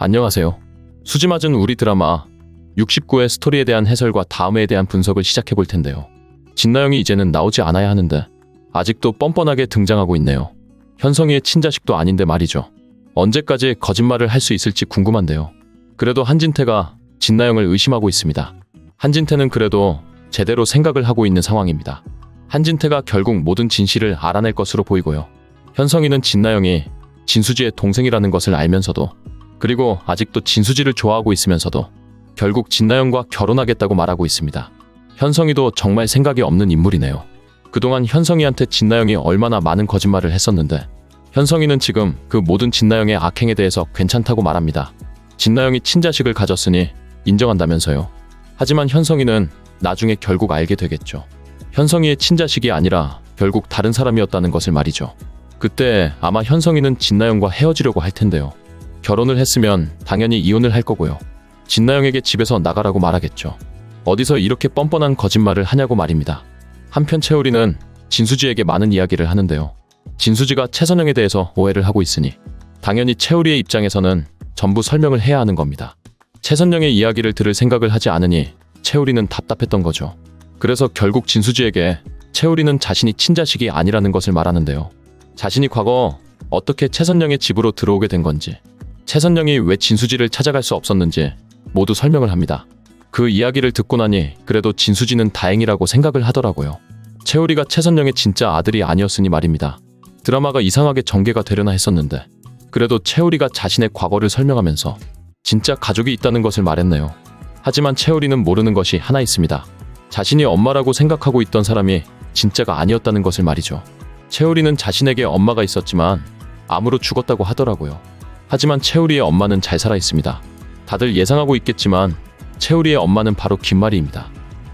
안녕하세요. 수지 맞은 우리 드라마 69의 스토리에 대한 해설과 다음에 대한 분석을 시작해 볼 텐데요. 진나영이 이제는 나오지 않아야 하는데 아직도 뻔뻔하게 등장하고 있네요. 현성이의 친자식도 아닌데 말이죠. 언제까지 거짓말을 할 수 있을지 궁금한데요. 그래도 한진태가 진나영을 의심하고 있습니다. 한진태는 그래도 제대로 생각을 하고 있는 상황입니다. 한진태가 결국 모든 진실을 알아낼 것으로 보이고요. 현성이는 진나영이 진수지의 동생이라는 것을 알면서도, 그리고 아직도 진수지를 좋아하고 있으면서도 결국 진나영과 결혼하겠다고 말하고 있습니다. 현성이도 정말 생각이 없는 인물이네요. 그동안 현성이한테 진나영이 얼마나 많은 거짓말을 했었는데 현성이는 지금 그 모든 진나영의 악행에 대해서 괜찮다고 말합니다. 진나영이 친자식을 가졌으니 인정한다면서요. 하지만 현성이는 나중에 결국 알게 되겠죠. 현성이의 친자식이 아니라 결국 다른 사람이었다는 것을 말이죠. 그때 아마 현성이는 진나영과 헤어지려고 할 텐데요. 결혼을 했으면 당연히 이혼을 할 거고요. 진나영에게 집에서 나가라고 말하겠죠. 어디서 이렇게 뻔뻔한 거짓말을 하냐고 말입니다. 한편 채우리는 진수지에게 많은 이야기를 하는데요. 진수지가 최선영에 대해서 오해를 하고 있으니 당연히 채우리의 입장에서는 전부 설명을 해야 하는 겁니다. 최선영의 이야기를 들을 생각을 하지 않으니 채우리는 답답했던 거죠. 그래서 결국 진수지에게 채우리는 자신이 친자식이 아니라는 것을 말하는데요. 자신이 과거 어떻게 최선영의 집으로 들어오게 된 건지, 최선영이 왜 진수지를 찾아갈 수 없었는지 모두 설명을 합니다. 그 이야기를 듣고 나니 그래도 진수지는 다행이라고 생각을 하더라고요. 채우리가 최선영의 진짜 아들이 아니었으니 말입니다. 드라마가 이상하게 전개가 되려나 했었는데 그래도 채우리가 자신의 과거를 설명하면서 진짜 가족이 있다는 것을 말했네요. 하지만 채우리는 모르는 것이 하나 있습니다. 자신이 엄마라고 생각하고 있던 사람이 진짜가 아니었다는 것을 말이죠. 채우리는 자신에게 엄마가 있었지만 암으로 죽었다고 하더라고요. 하지만 채우리의 엄마는 잘 살아 있습니다. 다들 예상하고 있겠지만 채우리의 엄마는 바로 김마리입니다.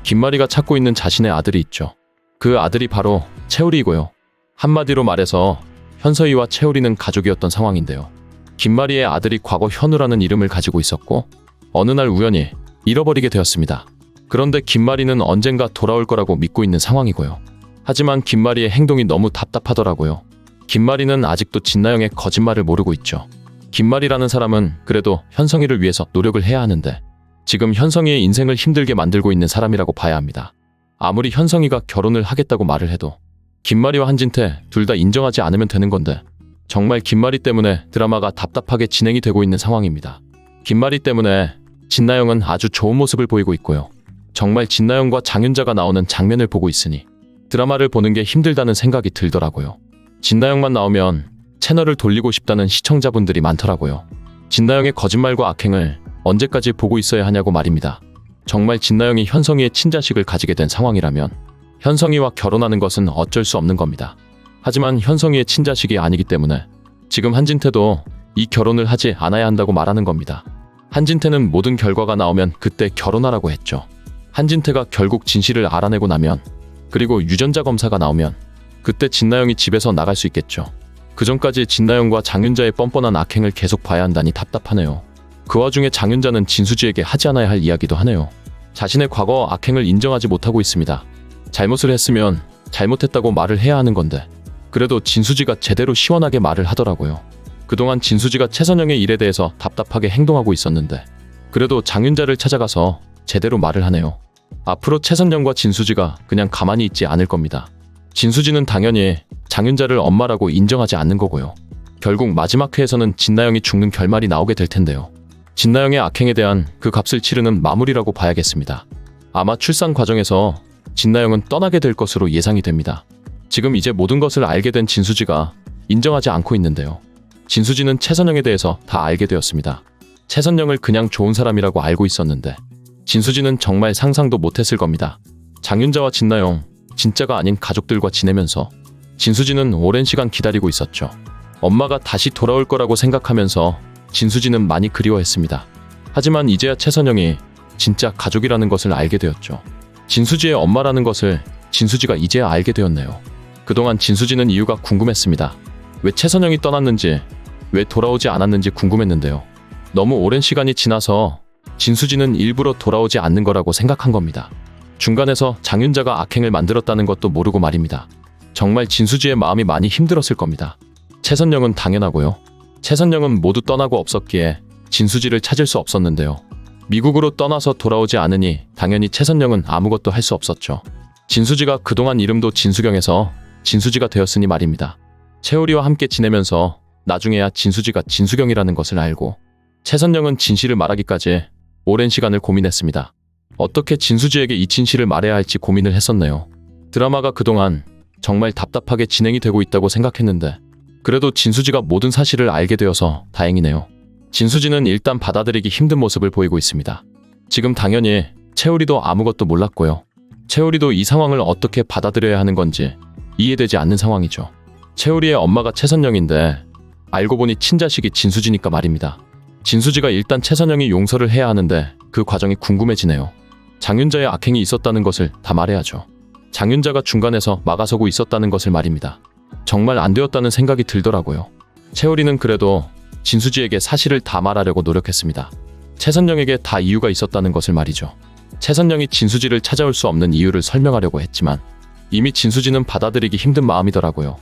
김마리가 찾고 있는 자신의 아들이 있죠. 그 아들이 바로 채우리이고요. 한마디로 말해서 현서이와 채우리는 가족이었던 상황인데요. 김마리의 아들이 과거 현우라는 이름을 가지고 있었고 어느 날 우연히 잃어버리게 되었습니다. 그런데 김마리는 언젠가 돌아올 거라고 믿고 있는 상황이고요. 하지만 김마리의 행동이 너무 답답하더라고요. 김마리는 아직도 진나영의 거짓말을 모르고 있죠. 김마리라는 사람은 그래도 현성이를 위해서 노력을 해야 하는데 지금 현성이의 인생을 힘들게 만들고 있는 사람이라고 봐야 합니다. 아무리 현성이가 결혼을 하겠다고 말을 해도 김마리와 한진태 둘 다 인정하지 않으면 되는 건데 정말 김마리 때문에 드라마가 답답하게 진행이 되고 있는 상황입니다. 김마리 때문에 진나영은 아주 좋은 모습을 보이고 있고요. 정말 진나영과 장윤자가 나오는 장면을 보고 있으니 드라마를 보는 게 힘들다는 생각이 들더라고요. 진나영만 나오면 채널을 돌리고 싶다는 시청자분들이 많더라고요. 진나영의 거짓말과 악행을 언제까지 보고 있어야 하냐고 말입니다. 정말 진나영이 현성이의 친자식을 가지게 된 상황이라면 현성이와 결혼하는 것은 어쩔 수 없는 겁니다. 하지만 현성이의 친자식이 아니기 때문에 지금 한진태도 이 결혼을 하지 않아야 한다고 말하는 겁니다. 한진태는 모든 결과가 나오면 그때 결혼하라고 했죠. 한진태가 결국 진실을 알아내고 나면, 그리고 유전자 검사가 나오면 그때 진나영이 집에서 나갈 수 있겠죠. 그 전까지 진나영과 장윤자의 뻔뻔한 악행을 계속 봐야 한다니 답답하네요. 그 와중에 장윤자는 진수지에게 하지 않아야 할 이야기도 하네요. 자신의 과거 악행을 인정하지 못하고 있습니다. 잘못을 했으면 잘못했다고 말을 해야 하는 건데 그래도 진수지가 제대로 시원하게 말을 하더라고요. 그동안 진수지가 최선영의 일에 대해서 답답하게 행동하고 있었는데 그래도 장윤자를 찾아가서 제대로 말을 하네요. 앞으로 최선영과 진수지가 그냥 가만히 있지 않을 겁니다. 진수지는 당연히 장윤자를 엄마라고 인정하지 않는 거고요. 결국 마지막 회에서는 진나영이 죽는 결말이 나오게 될 텐데요. 진나영의 악행에 대한 그 값을 치르는 마무리라고 봐야겠습니다. 아마 출산 과정에서 진나영은 떠나게 될 것으로 예상이 됩니다. 지금 이제 모든 것을 알게 된 진수지가 인정하지 않고 있는데요. 진수지는 최선영에 대해서 다 알게 되었습니다. 최선영을 그냥 좋은 사람이라고 알고 있었는데 진수지는 정말 상상도 못했을 겁니다. 장윤자와 진나영, 진짜가 아닌 가족들과 지내면서 진수지는 오랜 시간 기다리고 있었죠. 엄마가 다시 돌아올 거라고 생각하면서 진수지는 많이 그리워했습니다. 하지만 이제야 최선영이 진짜 가족이라는 것을 알게 되었죠. 진수지의 엄마라는 것을 진수지가 이제야 알게 되었네요. 그동안 진수지는 이유가 궁금했습니다. 왜 최선영이 떠났는지, 왜 돌아오지 않았는지 궁금했는데요. 너무 오랜 시간이 지나서 진수지는 일부러 돌아오지 않는 거라고 생각한 겁니다. 중간에서 장윤자가 악행을 만들었다는 것도 모르고 말입니다. 정말 진수지의 마음이 많이 힘들었을 겁니다. 최선영은 당연하고요. 최선영은 모두 떠나고 없었기에 진수지를 찾을 수 없었는데요. 미국으로 떠나서 돌아오지 않으니 당연히 최선영은 아무것도 할 수 없었죠. 진수지가 그동안 이름도 진수경에서 진수지가 되었으니 말입니다. 채우리와 함께 지내면서 나중에야 진수지가 진수경이라는 것을 알고 최선영은 진실을 말하기까지 오랜 시간을 고민했습니다. 어떻게 진수지에게 이 진실을 말해야 할지 고민을 했었네요. 드라마가 그동안 정말 답답하게 진행이 되고 있다고 생각했는데 그래도 진수지가 모든 사실을 알게 되어서 다행이네요. 진수지는 일단 받아들이기 힘든 모습을 보이고 있습니다. 지금 당연히 채우리도 아무것도 몰랐고요. 채우리도 이 상황을 어떻게 받아들여야 하는 건지 이해되지 않는 상황이죠. 채우리의 엄마가 최선영인데 알고 보니 친자식이 진수지니까 말입니다. 진수지가 일단 최선영이 용서를 해야 하는데 그 과정이 궁금해지네요. 장윤자의 악행이 있었다는 것을 다 말해야죠. 장윤자가 중간에서 막아서고 있었다는 것을 말입니다. 정말 안 되었다는 생각이 들더라고요. 채우리는 그래도 진수지에게 사실을 다 말하려고 노력했습니다. 최선영에게 다 이유가 있었다는 것을 말이죠. 최선영이 진수지를 찾아올 수 없는 이유를 설명하려고 했지만 이미 진수지는 받아들이기 힘든 마음이더라고요.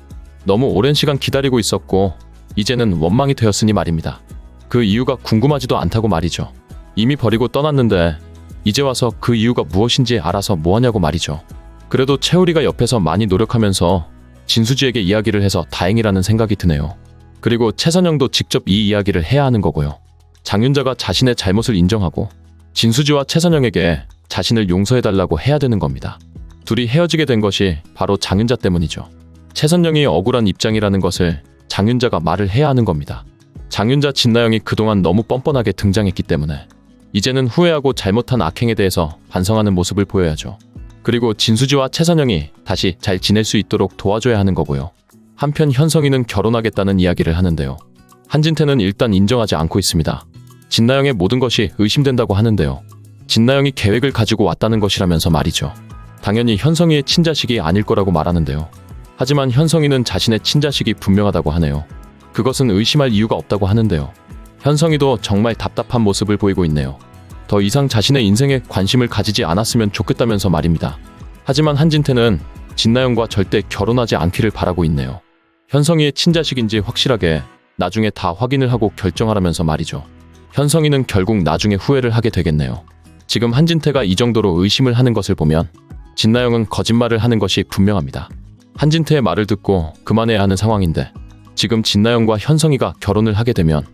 너무 오랜 시간 기다리고 있었고 이제는 원망이 되었으니 말입니다. 그 이유가 궁금하지도 않다고 말이죠. 이미 버리고 떠났는데 이제 와서 그 이유가 무엇인지 알아서 뭐하냐고 말이죠. 그래도 채우리가 옆에서 많이 노력하면서 진수지에게 이야기를 해서 다행이라는 생각이 드네요. 그리고 최선영도 직접 이 이야기를 해야 하는 거고요. 장윤자가 자신의 잘못을 인정하고 진수지와 최선영에게 자신을 용서해달라고 해야 되는 겁니다. 둘이 헤어지게 된 것이 바로 장윤자 때문이죠. 최선영이 억울한 입장이라는 것을 장윤자가 말을 해야 하는 겁니다. 장윤자 진나영이 그동안 너무 뻔뻔하게 등장했기 때문에 이제는 후회하고 잘못한 악행에 대해서 반성하는 모습을 보여야죠. 그리고 진수지와 최선영이 다시 잘 지낼 수 있도록 도와줘야 하는 거고요. 한편 현성이는 결혼하겠다는 이야기를 하는데요. 한진태는 일단 인정하지 않고 있습니다. 진나영의 모든 것이 의심된다고 하는데요. 진나영이 계획을 가지고 왔다는 것이라면서 말이죠. 당연히 현성이의 친자식이 아닐 거라고 말하는데요. 하지만 현성이는 자신의 친자식이 분명하다고 하네요. 그것은 의심할 이유가 없다고 하는데요. 현성이도 정말 답답한 모습을 보이고 있네요. 더 이상 자신의 인생에 관심을 가지지 않았으면 좋겠다면서 말입니다. 하지만 한진태는 진나영과 절대 결혼하지 않기를 바라고 있네요. 현성이의 친자식인지 확실하게 나중에 다 확인을 하고 결정하라면서 말이죠. 현성이는 결국 나중에 후회를 하게 되겠네요. 지금 한진태가 이 정도로 의심을 하는 것을 보면 진나영은 거짓말을 하는 것이 분명합니다. 한진태의 말을 듣고 그만해야 하는 상황인데 지금 진나영과 현성이가 결혼을 하게 되면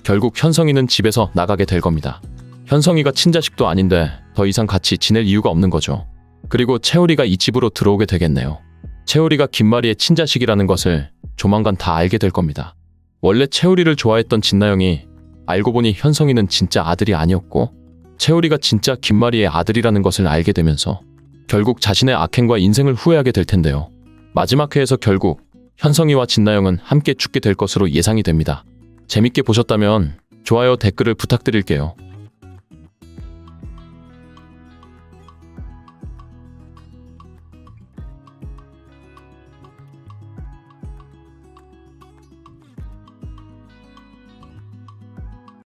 결국 현성이는 집에서 나가게 될 겁니다. 현성이가 친자식도 아닌데 더 이상 같이 지낼 이유가 없는 거죠. 그리고 채우리가 이 집으로 들어오게 되겠네요. 채우리가 김마리의 친자식이라는 것을 조만간 다 알게 될 겁니다. 원래 채우리를 좋아했던 진나영이 알고 보니 현성이는 진짜 아들이 아니었고 채우리가 진짜 김마리의 아들이라는 것을 알게 되면서 결국 자신의 악행과 인생을 후회하게 될 텐데요. 마지막 회에서 결국 현성이와 진나영은 함께 죽게 될 것으로 예상이 됩니다. 재밌게 보셨다면 좋아요, 댓글을 부탁드릴게요.